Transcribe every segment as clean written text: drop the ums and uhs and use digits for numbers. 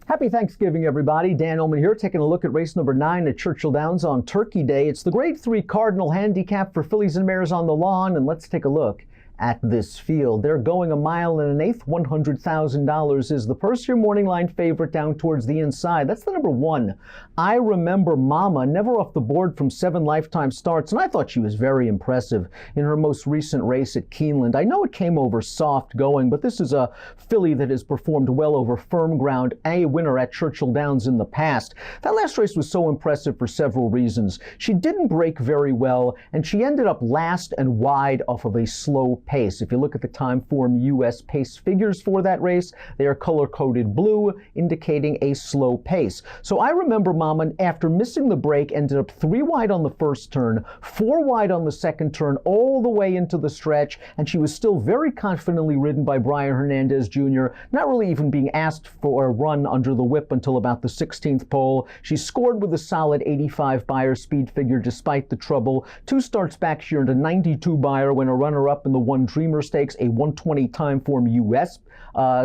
Happy Thanksgiving, everybody. Dan Illman here, taking a look at race number 9 at Churchill Downs on Turkey Day. It's the Grade 3 Cardinal Handicap for fillies and mares on the lawn, and let's take a look at this field. They're going 1 1/8 miles. $100,000 is the purse. Your morning line favorite down towards the inside. That's the number 1. I Remember Mama, never off the board from 7 lifetime starts, and I thought she was very impressive in her most recent race at Keeneland. I know it came over soft going, but this is a filly that has performed well over firm ground, a winner at Churchill Downs in the past. That last race was so impressive for several reasons. She didn't break very well, and she ended up last and wide off of a slow pace. If you look at the Timeform US pace figures for that race, they are color-coded blue, indicating a slow pace. So I Remember Mama, after missing the break, ended up 3 wide on the first turn, 4 wide on the second turn, all the way into the stretch, and she was still very confidently ridden by Brian Hernandez Jr., not really even being asked for a run under the whip until about the 16th pole. She scored with a solid 85 Beyer speed figure despite the trouble. 2 starts back, she earned a 92 Beyer when a runner-up in the One Dreamer Stakes, a 120 Timeform US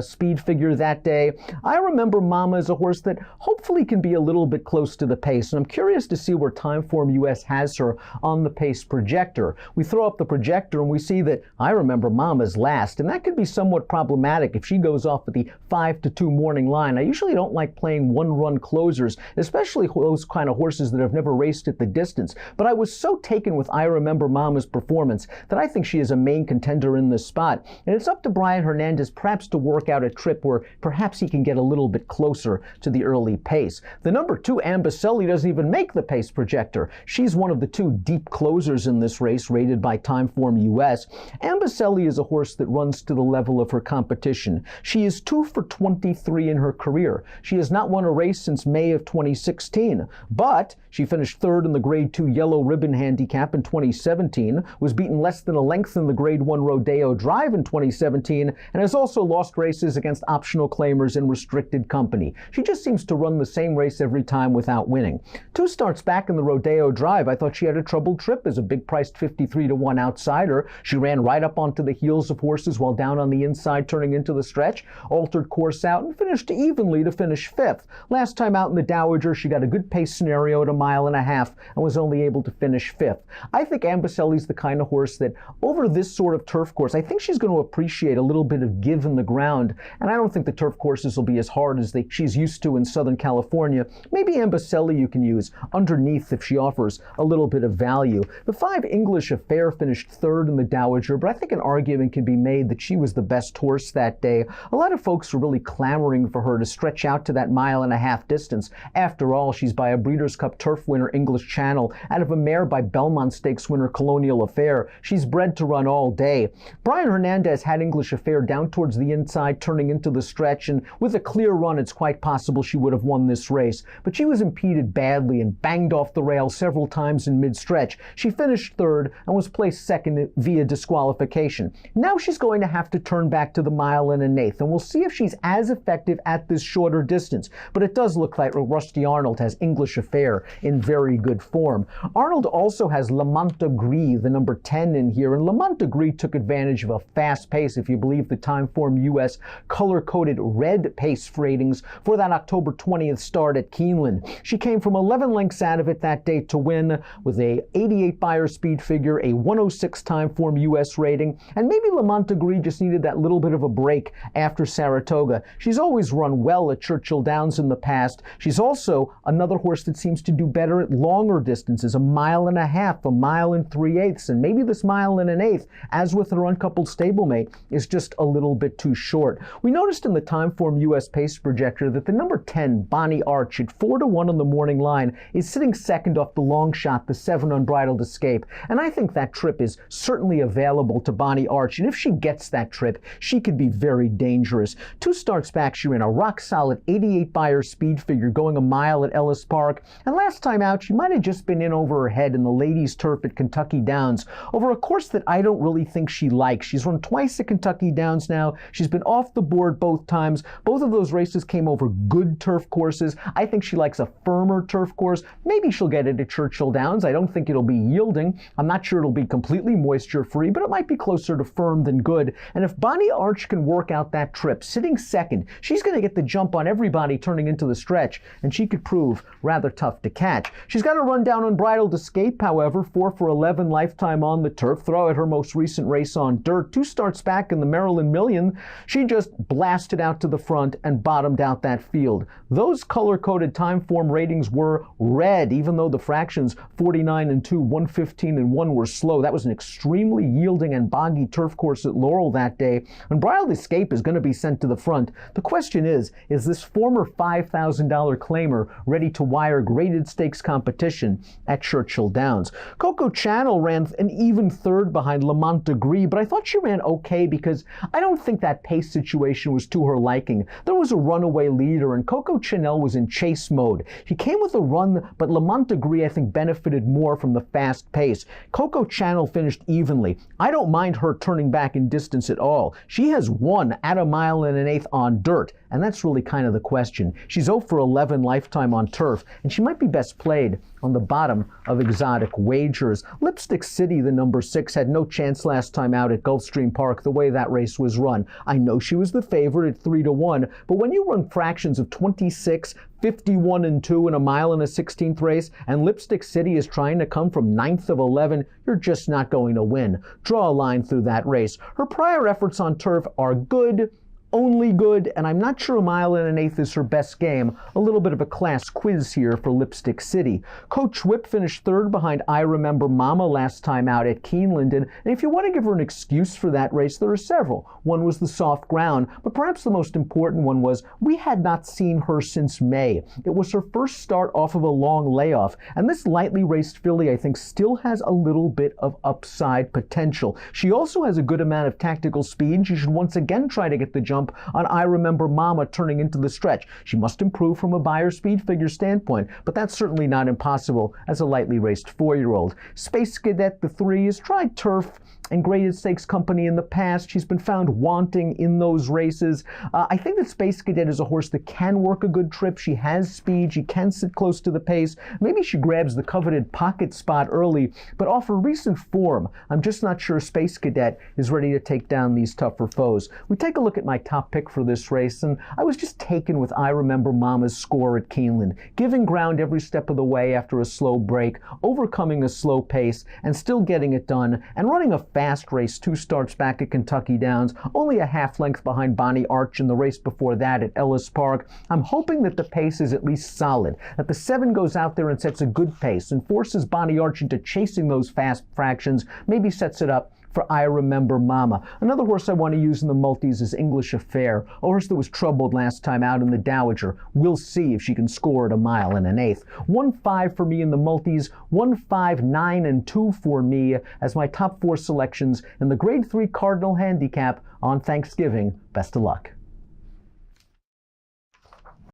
speed figure that day. I Remember Mama is a horse that hopefully can be a little bit close to the pace, and I'm curious to see where Timeform US has her on the pace projector. We throw up the projector and we see that I Remember Mama's last, and that could be somewhat problematic if she goes off at the 5-2 morning line. I usually don't like playing one-run closers, especially those kind of horses that have never raced at the distance, but I was so taken with I Remember Mama's performance that I think she is a main contender in this spot, and it's up to Brian Hernandez perhaps to work out a trip where perhaps he can get a little bit closer to the early pace. The number 2, Ambicelli, doesn't even make the pace projector. She's one of the 2 deep closers in this race, rated by Timeform US. Ambicelli is a horse that runs to the level of her competition. She is 2 for 23 in her career. She has not won a race since May of 2016, but she finished 3rd in the Grade 2 Yellow Ribbon Handicap in 2017, was beaten less than a length in the Grade 1 Rodeo Drive in 2017, and has also lost races against optional claimers in restricted company. She just seems to run the same race every time without winning. 2 starts back in the Rodeo Drive, I thought she had a troubled trip as a big-priced 53-1 outsider. She ran right up onto the heels of horses while down on the inside turning into the stretch, altered course out, and finished evenly to finish 5th. Last time out in the Dowager, she got a good pace scenario at 1.5 miles and was only able to finish 5th. I think Ambicelli's the kind of horse that over this sort of turf course, I think she's going to appreciate a little bit of give in the ground, and I don't think the turf courses will be as hard as she's used to in Southern California. Maybe Ambicelli you can use underneath if she offers a little bit of value. The 5, English Affair, finished 3rd in the Dowager, but I think an argument can be made that she was the best horse that day. A lot of folks were really clamoring for her to stretch out to that 1.5 mile distance. After all, she's by a Breeders' Cup Turf winner, English Channel, out of a mare by Belmont Stakes winner, Colonial Affair. She's bred to run all day. Brian Hernandez had English Affair down towards the inside, turning into the stretch, and with a clear run, it's quite possible she would have won this race. But she was impeded badly and banged off the rail several times in mid-stretch. She finished 3rd and was placed 2nd via disqualification. Now she's going to have to turn back to the 1.1 miles, and we'll see if she's as effective at this shorter distance. But it does look like Rusty Arnold has English Affair in very good form. Arnold also has Lamont Gris, the number 10, in here, and Lamont Gris took advantage of a fast pace, if you believe the Timeform US color-coded red pace ratings for that October 20th start at Keeneland. She came from 11 lengths out of it that day to win with a 88 Beyer speed figure, a 106 Timeform US rating, and maybe Lamont Gris just needed that little bit of a break after Saratoga. She's always run well at Churchill Downs in the past. She's also another horse that seems to do better at longer distances, 1.5 miles, 1 mile and 3/8, and maybe this 1 1/8, as with her uncoupled stablemate, is just a little bit too short. We noticed in the Timeform US pace projector that the number 10, Bonnie Arch, at 4-1 on the morning line, is sitting 2nd off the long shot, the 7 Unbridled Escape, and I think that trip is certainly available to Bonnie Arch, and if she gets that trip, she could be very dangerous. 2 starts back, she ran a rock-solid 88 Beyer speed figure going 1 mile at Ellis Park, and last time out, she might have just been in over her head in the ladies' turf at Kentucky Downs over a course that I don't really think she likes. She's run twice at Kentucky Downs now. She's been off the board both times. Both of those races came over good turf courses. I think she likes a firmer turf course. Maybe she'll get it at Churchill Downs. I don't think it'll be yielding. I'm not sure it'll be completely moisture-free, but it might be closer to firm than good. And if Bonnie Arch can work out that trip, sitting second, she's going to get the jump on everybody turning into the stretch, and she could prove rather tough to catch. She's got to run down Unbridled Escape, however, 4 for 11 lifetime on the turf. Throw at her most recent race on dirt. 2 starts back in the Maryland Million. She just blasted out to the front and bottomed out that field. Those color-coded time form ratings were red, even though the fractions 49 and 2, 115 and 1 were slow. That was an extremely yielding and boggy turf course at Laurel that day. Unbridled Escape is going to be sent to the front. The question is this former $5,000 claimer ready to wire graded stakes competition at Churchill Downs? Coco Channel ran an even third behind Lamont Degree, but I thought she ran okay because I don't think that pace situation was to her liking. There was a runaway leader, and Coco Channel was in chase mode. She came with a run, but Lamont Degree, I think, benefited more from the fast pace. Coco Channel finished evenly. I don't mind her turning back in distance at all. She has won at 1 1/8 on dirt, and that's really kind of the question. She's 0 for 11 lifetime on turf, and she might be best played on the bottom of exotic wagers. Lipstick City, the number 6, had no chance last time out at Gulfstream Park the way that race was run. I know she was the favorite at 3-1, but when you run fractions of 26, 51 and 2 in 1 1/16 race, and Lipstick City is trying to come from 9th of 11, you're just not going to win. Draw a line through that race. Her prior efforts on turf are good, only good, and I'm not sure 1 1/8 is her best game. A little bit of a class quiz here for Lipstick City. Coach Whip finished third behind I Remember Mama last time out at Keeneland, and if you want to give her an excuse for that race, there are several. One was the soft ground, but perhaps the most important one was we had not seen her since May. It was her first start off of a long layoff, and this lightly raced filly, I think, still has a little bit of upside potential. She also has a good amount of tactical speed. She should once again try to get the jump on I Remember Mama turning into the stretch. She must improve from a buyer speed figure standpoint, but that's certainly not impossible as a lightly raced 4-year-old. Space Cadet, the 3, has tried turf and graded stakes company in the past. She's been found wanting in those races. I think that Space Cadet is a horse that can work a good trip. She has speed. She can sit close to the pace. Maybe she grabs the coveted pocket spot early, but off her recent form, I'm just not sure Space Cadet is ready to take down these tougher foes. We take a look at my top pick for this race, and I was just taken with I Remember Mama's score at Keeneland, giving ground every step of the way after a slow break, overcoming a slow pace, and still getting it done, and running a fast race 2 starts back at Kentucky Downs, only a half length behind Bonnie Arch in the race before that at Ellis Park. I'm hoping that the pace is at least solid, that the 7 goes out there and sets a good pace and forces Bonnie Arch into chasing those fast fractions, maybe sets it up for I Remember Mama. Another horse I want to use in the multis is English Affair, a horse that was troubled last time out in the Dowager. We'll see if she can score at 1 1/8. 1-5 for me in the multis, 1-5, 9 and 2 for me as my top 4 selections in the Grade 3 Cardinal Handicap on Thanksgiving. Best of luck.